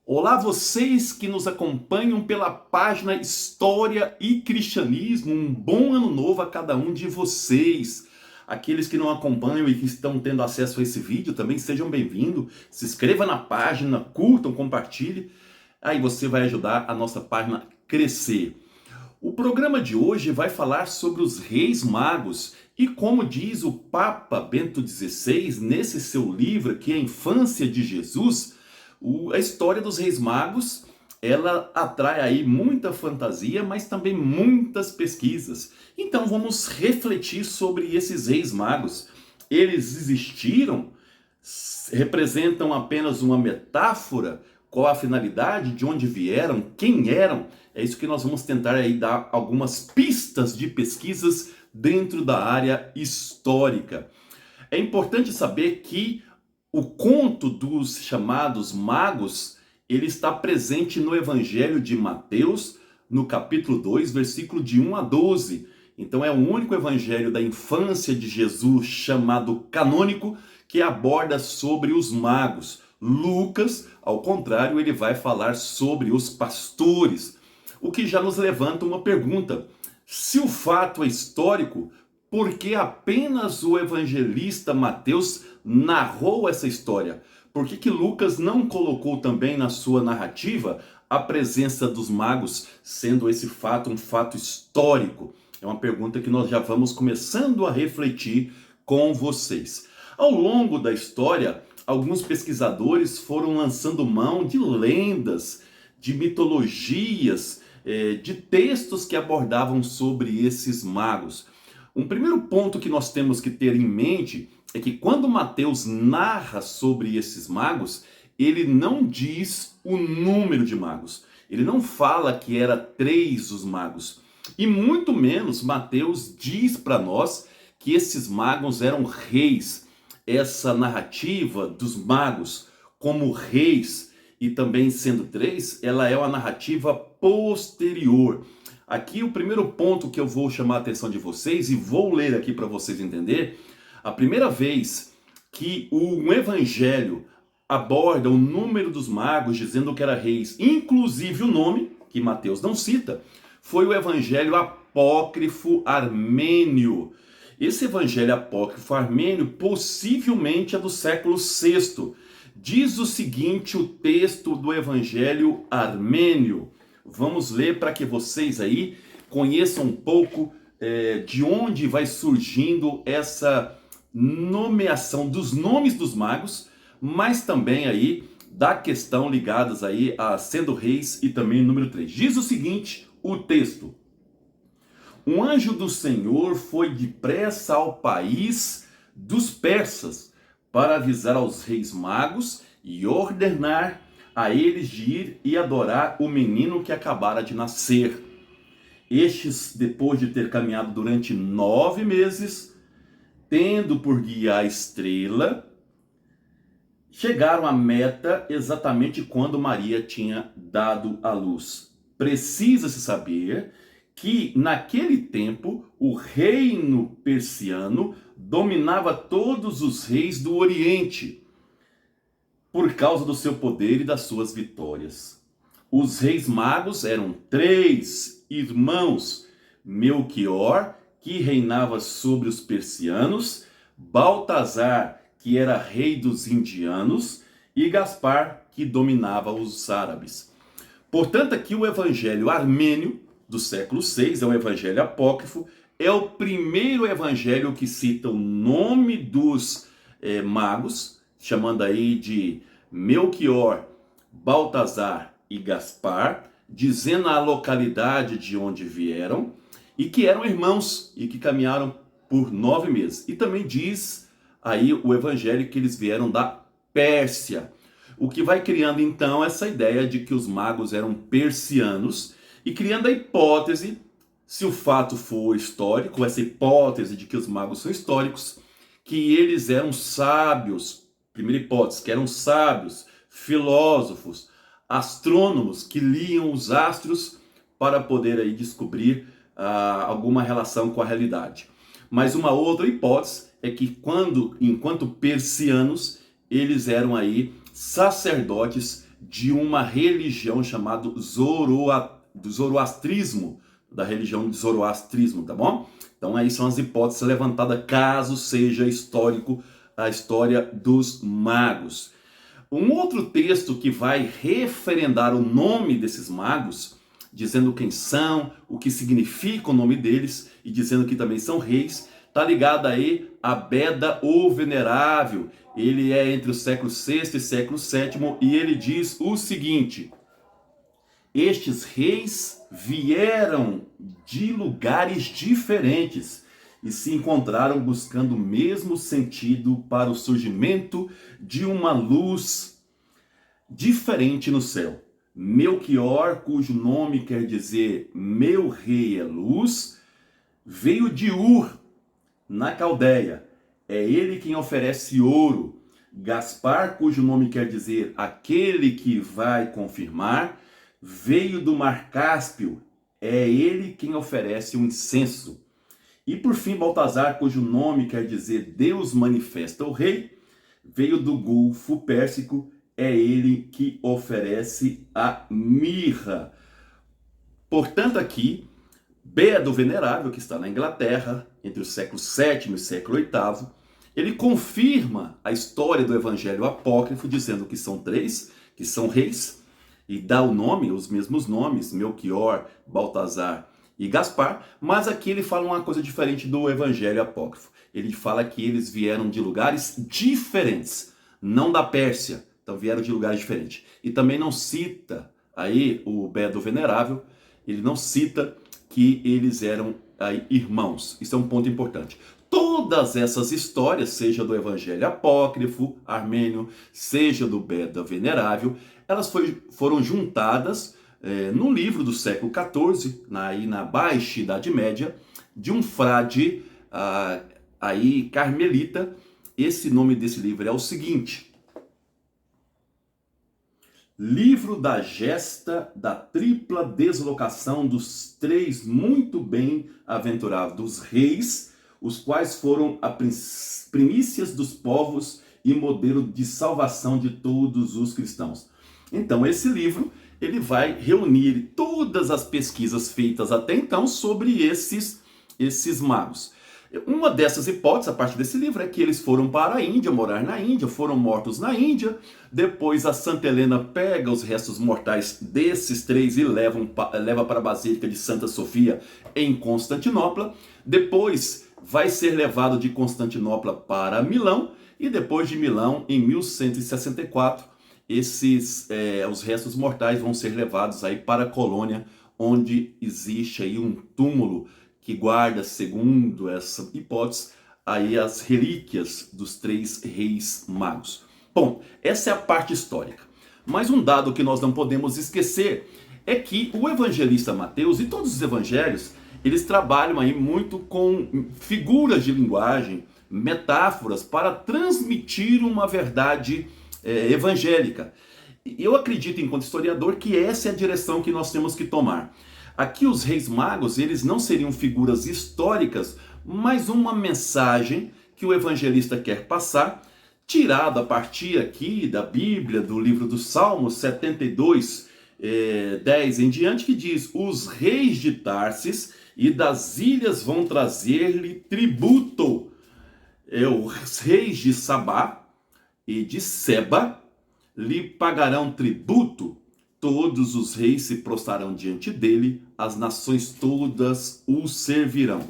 Olá, vocês que nos acompanham pela página História e Cristianismo. Um bom ano novo a cada um de vocês. Aqueles que não acompanham e que estão tendo acesso a esse vídeo também sejam bem-vindos. Se inscreva na página, curtam, compartilhe. Aí você vai ajudar a nossa página a crescer. O programa de hoje vai falar sobre os Reis Magos e como diz o Papa Bento XVI nesse seu livro, que é a Infância de Jesus, a história dos Reis Magos, ela atrai aí muita fantasia, mas também muitas pesquisas. Então vamos refletir sobre esses Reis Magos. Eles existiram? Representam apenas uma metáfora? Qual a finalidade? De onde vieram? Quem eram? É isso que nós vamos tentar aí dar algumas pistas de pesquisas dentro da área histórica. É importante saber que o conto dos chamados magos, ele está presente no Evangelho de Mateus, no capítulo 2, versículo de 1 a 12. Então é o único evangelho da infância de Jesus chamado canônico que aborda sobre os magos. Lucas, ao contrário, ele vai falar sobre os pastores, o que já nos levanta uma pergunta. Se o fato é histórico, por que apenas o evangelista Mateus narrou essa história? Por que Lucas não colocou também na sua narrativa a presença dos magos, sendo esse fato um fato histórico? É uma pergunta que nós já vamos começando a refletir com vocês. Ao longo da história, alguns pesquisadores foram lançando mão de lendas, de mitologias, de textos que abordavam sobre esses magos. Um primeiro ponto que nós temos que ter em mente é que quando Mateus narra sobre esses magos, ele não diz o número de magos. Ele não fala que era 3 os magos. E muito menos Mateus diz para nós que esses magos eram reis. Essa narrativa dos magos como reis e também sendo 3, ela é uma narrativa posterior. Aqui o primeiro ponto que eu vou chamar a atenção de vocês e vou ler aqui para vocês entenderem. A primeira vez que um evangelho aborda o número dos magos dizendo que era reis, inclusive o nome, que Mateus não cita, foi o evangelho apócrifo armênio. Esse evangelho apócrifo armênio possivelmente é do século VI. Diz o seguinte o texto do evangelho armênio. Vamos ler para que vocês aí conheçam um pouco de onde vai surgindo essa nomeação dos nomes dos magos, mas também aí da questão ligadas aí a sendo reis e também número 3. Diz o seguinte o texto: um anjo do Senhor foi depressa ao país dos persas para avisar aos reis magos e ordenar a eles de ir e adorar o menino que acabara de nascer. Estes, depois de ter caminhado durante 9 meses, tendo por guia a estrela, chegaram à meta exatamente quando Maria tinha dado à luz. Precisa-se saber que naquele tempo o reino persiano dominava todos os reis do Oriente por causa do seu poder e das suas vitórias. Os reis magos eram 3 irmãos: Melquior, que reinava sobre os persianos, Baltazar, que era rei dos indianos, e Gaspar, que dominava os árabes. Portanto, aqui o evangelho armênio do século VI é um evangelho apócrifo, é o primeiro evangelho que cita o nome dos magos, chamando aí de Melquior, Baltazar e Gaspar, dizendo a localidade de onde vieram e que eram irmãos e que caminharam por 9 meses. E também diz aí o evangelho que eles vieram da Pérsia, o que vai criando então essa ideia de que os magos eram persianos e criando a hipótese, se o fato for histórico, essa hipótese de que os magos são históricos, que eles eram sábios, primeira hipótese, que eram sábios, filósofos, astrônomos que liam os astros para poder aí descobrir alguma relação com a realidade. Mas uma outra hipótese é que enquanto persianos, eles eram aí sacerdotes de uma religião chamada do zoroastrismo, da religião de zoroastrismo, tá bom? Então aí são as hipóteses levantadas caso seja histórico a história dos magos. Um outro texto que vai referendar o nome desses magos, dizendo quem são, o que significa o nome deles e dizendo que também são reis, está ligado aí a Beda o Venerável. Ele é entre o século VI e século VII e ele diz o seguinte: estes reis vieram de lugares diferentes e se encontraram buscando o mesmo sentido para o surgimento de uma luz diferente no céu. Melquior, cujo nome quer dizer meu rei é luz, veio de Ur, na Caldeia. É ele quem oferece ouro. Gaspar, cujo nome quer dizer aquele que vai confirmar, veio do Mar Cáspio. É ele quem oferece o incenso. E por fim, Baltazar, cujo nome quer dizer Deus manifesta o rei, veio do Golfo Pérsico. É ele que oferece a mirra. Portanto, aqui, Beda o Venerável, que está na Inglaterra, entre o século VII e o século VIII, ele confirma a história do Evangelho Apócrifo, dizendo que são três, que são reis, e dá o nome, os mesmos nomes, Melquior, Baltazar e Gaspar, mas aqui ele fala uma coisa diferente do Evangelho Apócrifo. Ele fala que eles vieram de lugares diferentes, não da Pérsia, então vieram de lugares diferentes. E também não cita aí o Beda o Venerável, ele não cita que eles eram aí irmãos. Isso é um ponto importante. Todas essas histórias, seja do Evangelho Apócrifo armênio, seja do Beda Venerável, elas foram juntadas no livro do século XIV, aí na Baixa Idade Média, de um frade aí carmelita. Esse nome desse livro é o seguinte: Livro da Gesta da Tripla Deslocação dos Três Muito Bem-Aventurados Reis, os quais foram as primícias dos povos e modelo de salvação de todos os cristãos. Então, esse livro ele vai reunir todas as pesquisas feitas até então sobre esses magos. Uma dessas hipóteses, a partir desse livro, é que eles foram para a Índia, morar na Índia, foram mortos na Índia. Depois a Santa Helena pega os restos mortais desses três e leva para a Basílica de Santa Sofia em Constantinopla. Depois vai ser levado de Constantinopla para Milão e depois de Milão, em 1164, os restos mortais vão ser levados aí para a Colônia, onde existe aí um túmulo que guarda, segundo essa hipótese, aí as relíquias dos três reis magos. Bom, essa é a parte histórica. Mas um dado que nós não podemos esquecer é que o evangelista Mateus e todos os evangelhos, eles trabalham aí muito com figuras de linguagem, metáforas, para transmitir uma verdade evangélica. Eu acredito, enquanto historiador, que essa é a direção que nós temos que tomar. Aqui os reis magos, eles não seriam figuras históricas, mas uma mensagem que o evangelista quer passar, tirado a partir aqui da Bíblia, do livro dos Salmos 72, 10 em diante, que diz: os reis de Tarsis e das ilhas vão trazer-lhe tributo. Os reis de Sabá e de Seba lhe pagarão tributo. Todos os reis se prostrarão diante dele, as nações todas o servirão.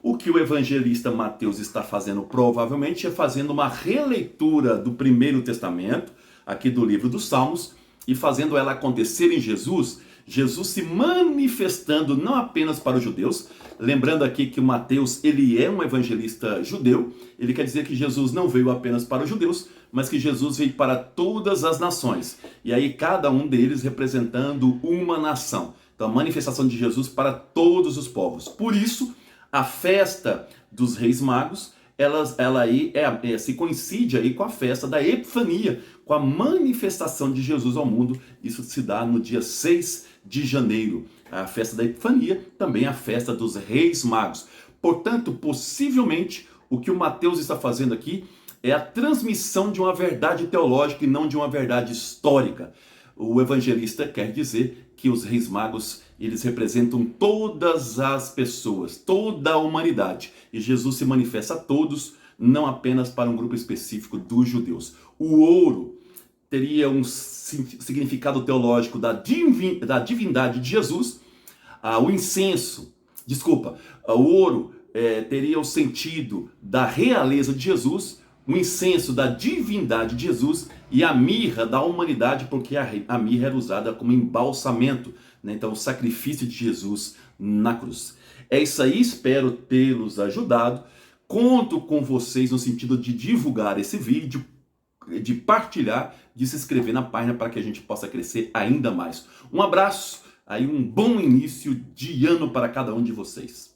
O que o evangelista Mateus está fazendo provavelmente é fazendo uma releitura do Primeiro Testamento, aqui do livro dos Salmos, e fazendo ela acontecer em Jesus, Jesus se manifestando não apenas para os judeus. Lembrando aqui que o Mateus, ele é um evangelista judeu, ele quer dizer que Jesus não veio apenas para os judeus, mas que Jesus veio para todas as nações. E aí cada um deles representando uma nação. Então a manifestação de Jesus para todos os povos. Por isso, a festa dos Reis Magos, ela aí se coincide aí com a festa da Epifania, com a manifestação de Jesus ao mundo. Isso se dá no dia 6 de janeiro. A festa da Epifania, também a festa dos Reis Magos. Portanto, possivelmente, o que o Mateus está fazendo aqui é a transmissão de uma verdade teológica e não de uma verdade histórica. o evangelista quer dizer que os reis magos, eles representam todas as pessoas, toda a humanidade. E Jesus se manifesta a todos, não apenas para um grupo específico dos judeus. O ouro teria um significado teológico da divindade de Jesus. O ouro teria o sentido da realeza de Jesus, o incenso da divindade de Jesus e a mirra da humanidade, porque a mirra era usada como embalsamento, né? Então o sacrifício de Jesus na cruz. É isso aí, espero tê-los ajudado. Conto com vocês no sentido de divulgar esse vídeo, de partilhar, de se inscrever na página para que a gente possa crescer ainda mais. Um abraço, aí um bom início de ano para cada um de vocês.